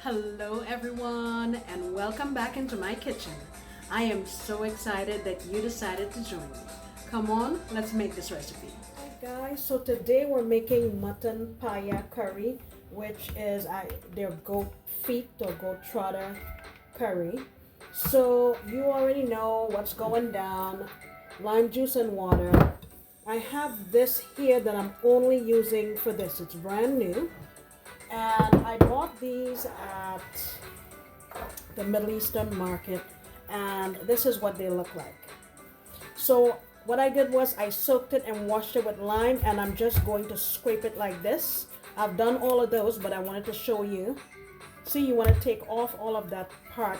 Hello everyone and welcome back into my kitchen. I am so excited that you decided to join me. Come on, let's make this recipe. Hi guys, so today we're making mutton paya curry, which is their goat feet or goat trotter curry. So you already know what's going down. Lime juice and water. I have this here that I'm only using for this. It's brand new. And I bought these at the Middle Eastern market, and this is what they look like. So what I did was I soaked it and washed it with lime, and I'm just going to scrape it like this. I've done all of those, but I wanted to show you. See, you want to take off all of that part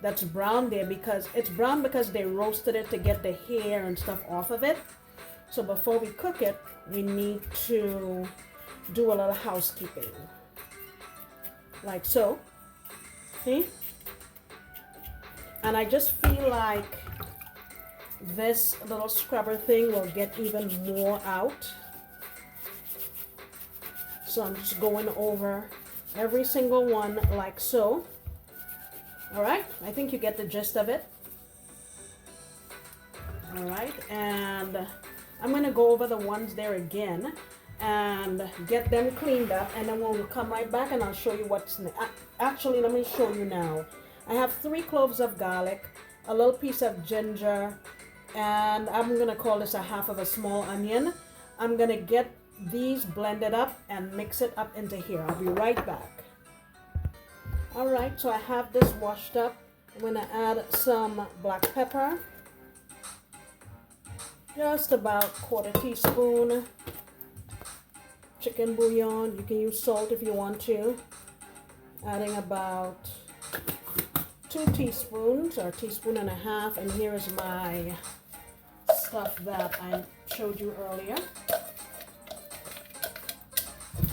that's brown there, because it's brown because they roasted it to get the hair and stuff off of it. So before we cook it, we need to do a little housekeeping. Like so. See? And I just feel like this little scrubber thing will get even more out. So I'm just going over every single one like so. Alright, I think you get the gist of it. Alright, and I'm going to go over the ones there again and get them cleaned up, and then we'll come right back and I'll show you what's next. Actually, let me show you now. I have 3 cloves of garlic, a little piece of ginger, and I'm gonna call this a half of a small onion. I'm gonna get these blended up and mix it up into here. I'll be right back. Alright, so I have this washed up. I'm gonna add some black pepper, just about 1/4 teaspoon. Chicken bouillon, you can use salt if you want to. Adding about 2 teaspoons or 1.5 teaspoons, and here is my stuff that I showed you earlier.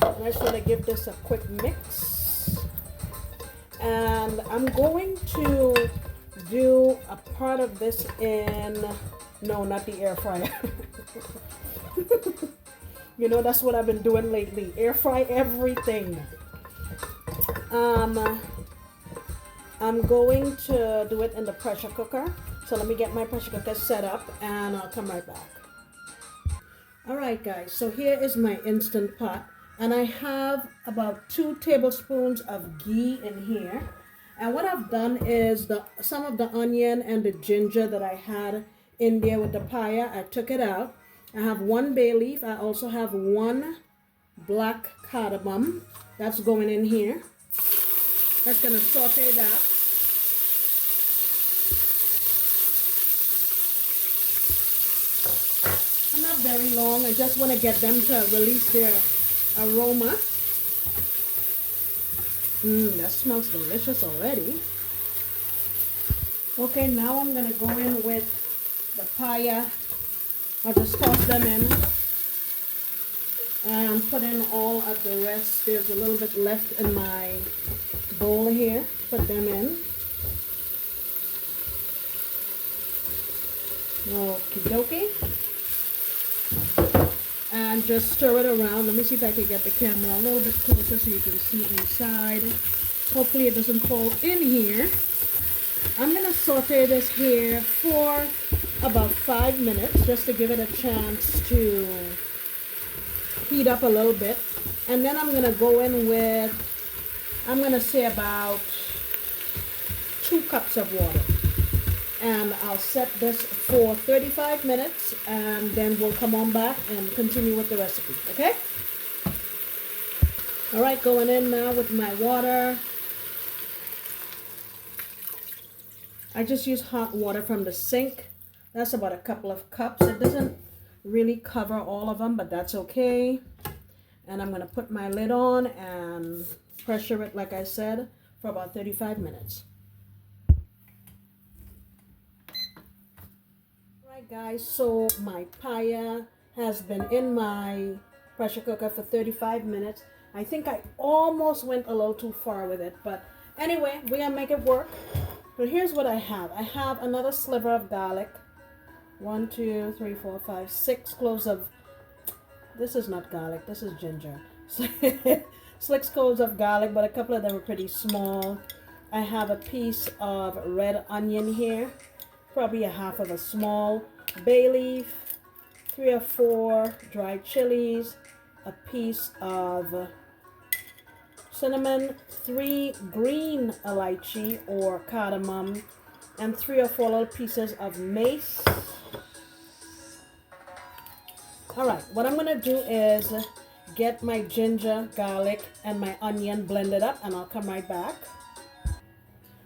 I just want to give this a quick mix, and I'm going to do a part of this in, no, not the air fryer. You know, that's what I've been doing lately. Air fry everything. I'm going to do it in the pressure cooker. So let me get my pressure cooker set up and I'll come right back. Alright guys, so here is my Instant Pot. And I have about 2 tablespoons of ghee in here. And what I've done is some of the onion and the ginger that I had in there with the paya, I took it out. I have 1 bay leaf. I also have 1 black cardamom. That's going in here. That's going to saute that. And not very long. I just want to get them to release their aroma. That smells delicious already. Okay, now I'm going to go in with the paya. I'll just toss them in and put in all of the rest. There's a little bit left in my bowl here. Put them in. Okie dokie. And just stir it around. Let me see if I can get the camera a little bit closer so you can see inside. Hopefully it doesn't fall in here. I'm going to saute this here for about 5 minutes just to give it a chance to heat up a little bit. And then I'm going to go in with, I'm going to say about 2 cups of water. And I'll set this for 35 minutes and then we'll come on back and continue with the recipe, okay? Alright, going in now with my water. I just use hot water from the sink. That's about a couple of cups. It doesn't really cover all of them, but that's okay. And I'm going to put my lid on and pressure it, like I said, for about 35 minutes. Alright guys, so my paya has been in my pressure cooker for 35 minutes. I think I almost went a little too far with it, but anyway, we're going to make it work. So here's what I have. I have another sliver of garlic. 1, 2, 3, 4, 5, 6 cloves of, this is not garlic, this is ginger. slick cloves of garlic, but a couple of them are pretty small. I have a piece of red onion here, probably a half of a small bay leaf, 3 or 4 dried chilies, a piece of cinnamon, 3 green lychee or cardamom, and 3 or 4 little pieces of mace. Alright, what I'm going to do is get my ginger, garlic, and my onion blended up, and I'll come right back.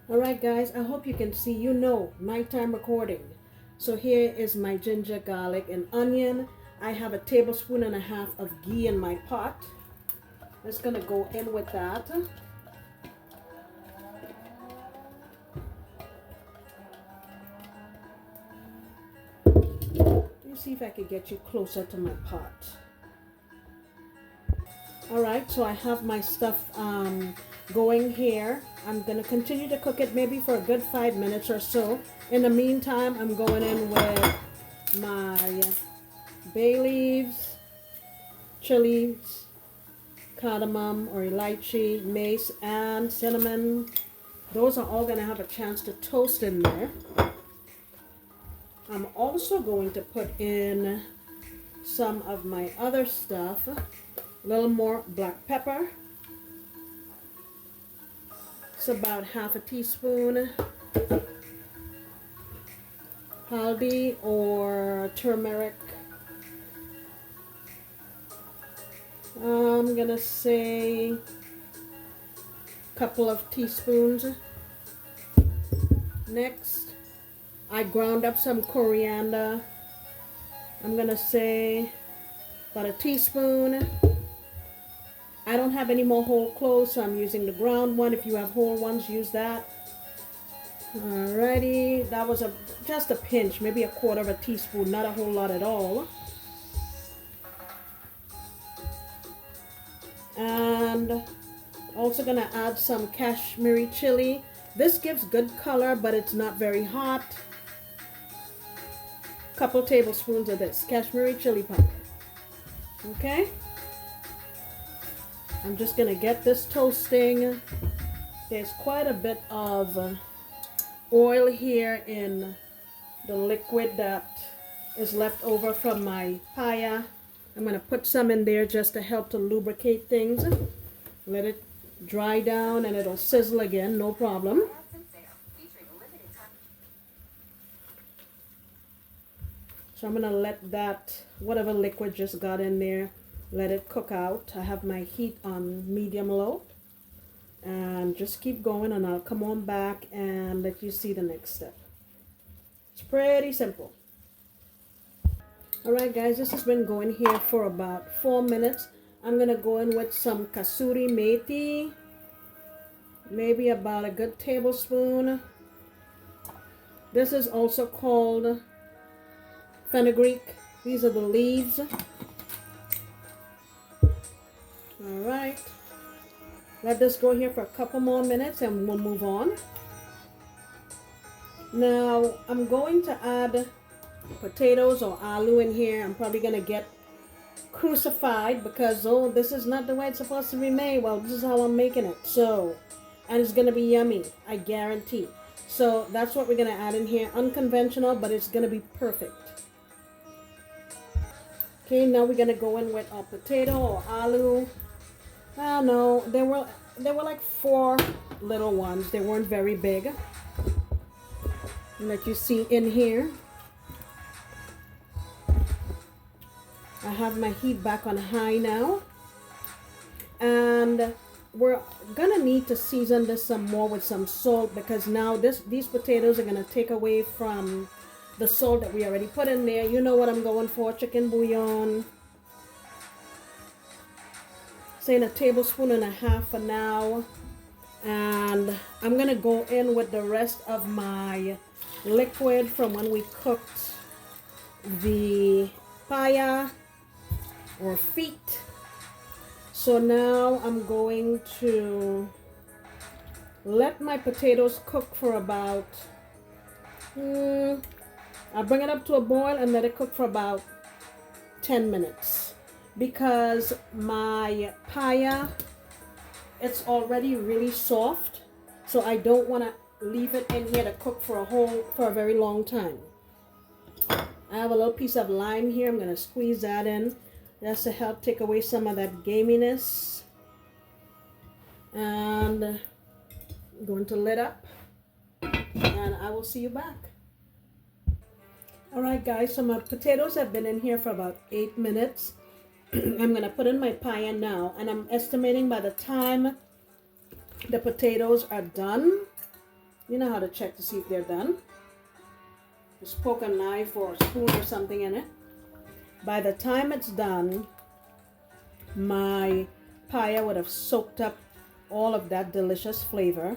Alright guys, I hope you can see, nighttime recording. So here is my ginger, garlic, and onion. I have a tablespoon and a half of ghee in my pot. Just going to go in with that. Let me see if I can get you closer to my pot. Alright, so I have my stuff going here. I'm going to continue to cook it maybe for a good 5 minutes or so. In the meantime, I'm going in with my bay leaves, chilies, cardamom or lychee, mace, and cinnamon. Those are all going to have a chance to toast in there. I'm also going to put in some of my other stuff. A little more black pepper. It's about half a teaspoon. Haldi or turmeric. I'm gonna say a couple of teaspoons. Next, I ground up some coriander. I'm gonna say about a teaspoon. I don't have any more whole cloves, so I'm using the ground one. If you have whole ones, use that. Alrighty, that was just a pinch, maybe a quarter of a teaspoon, not a whole lot at all. And also gonna add some Kashmiri chili. This gives good color, but it's not very hot. Couple tablespoons of this Kashmiri chili powder. Okay. I'm just going to get this toasting. There's quite a bit of oil here in the liquid that is left over from my paya. I'm going to put some in there just to help to lubricate things. Let it dry down and it'll sizzle again, no problem. So I'm going to let that, whatever liquid just got in there, let it cook out. I have my heat on medium low. And just keep going and I'll come on back and let you see the next step. It's pretty simple. Alright guys, this has been going here for about 4 minutes. I'm going to go in with some kasuri methi. Maybe about a good tablespoon. This is also called fenugreek. These are the leaves. Alright, let this go here for a couple more minutes and we'll move on. Now, I'm going to add potatoes or aloo in here. I'm probably going to get crucified because, oh, this is not the way it's supposed to be made. Well, this is how I'm making it. So, and it's going to be yummy, I guarantee. So, that's what we're going to add in here. Unconventional, but it's going to be perfect. Okay, now we're going to go in with our potato or aloo. Oh no, there were like 4 little ones. They weren't very big. Let you see in here. I have my heat back on high now. And we're gonna need to season this some more with some salt because now these potatoes are gonna take away from the salt that we already put in there. You know what I'm going for, chicken bouillon. Saying a tablespoon and a half for now. And I'm going to go in with the rest of my liquid from when we cooked the paya or feet. So now I'm going to let my potatoes cook for about, I'll bring it up to a boil and let it cook for about 10 minutes. Because my paya it's already really soft, so I don't want to leave it in here to cook for a very long time. I have a little piece of lime here. I'm going to squeeze that in just to help take away some of that gaminess. And I'm going to lid up, and I will see you back. Alright guys, so my potatoes have been in here for about 8 minutes. I'm going to put in my paya now, and I'm estimating by the time the potatoes are done, you know how to check to see if they're done. Just poke a knife or a spoon or something in it. By the time it's done, my paya would have soaked up all of that delicious flavor.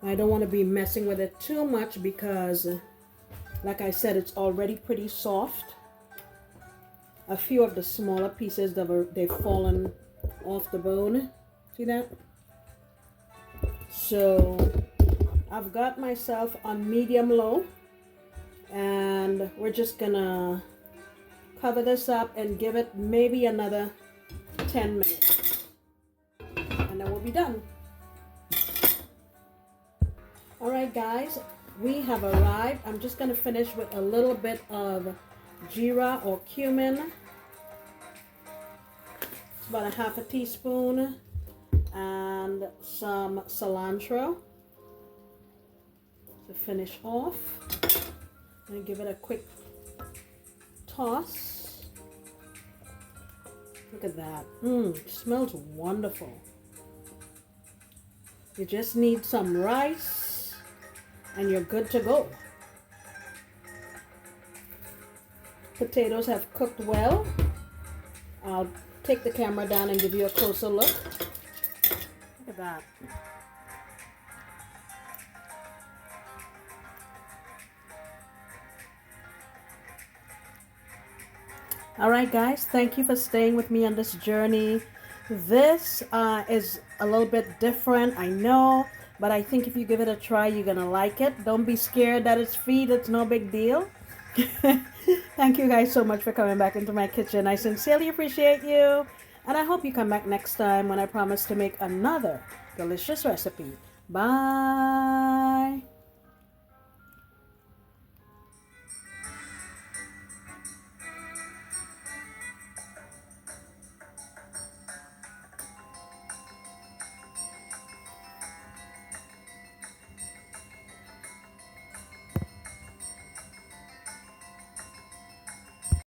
I don't want to be messing with it too much because, like I said, it's already pretty soft. A few of the smaller pieces they've fallen off the bone. See that? So I've got myself on medium low, and we're just gonna cover this up and give it maybe another 10 minutes, and then we'll be done. Alright guys, we have arrived. I'm just gonna finish with a little bit of jeera or cumin. It's about a half a teaspoon, and some cilantro to finish off. I'm gonna give it a quick toss. Look at that. It smells wonderful. You just need some rice and you're good to go. Potatoes have cooked well. I'll take the camera down and give you a closer look. Look at that. Alright guys, thank you for staying with me on this journey. This is a little bit different, I know, but I think if you give it a try, you're gonna like it. Don't be scared that it's feed, it's no big deal. Thank you guys so much for coming back into my kitchen. I sincerely appreciate you, and I hope you come back next time when I promise to make another delicious recipe. Bye.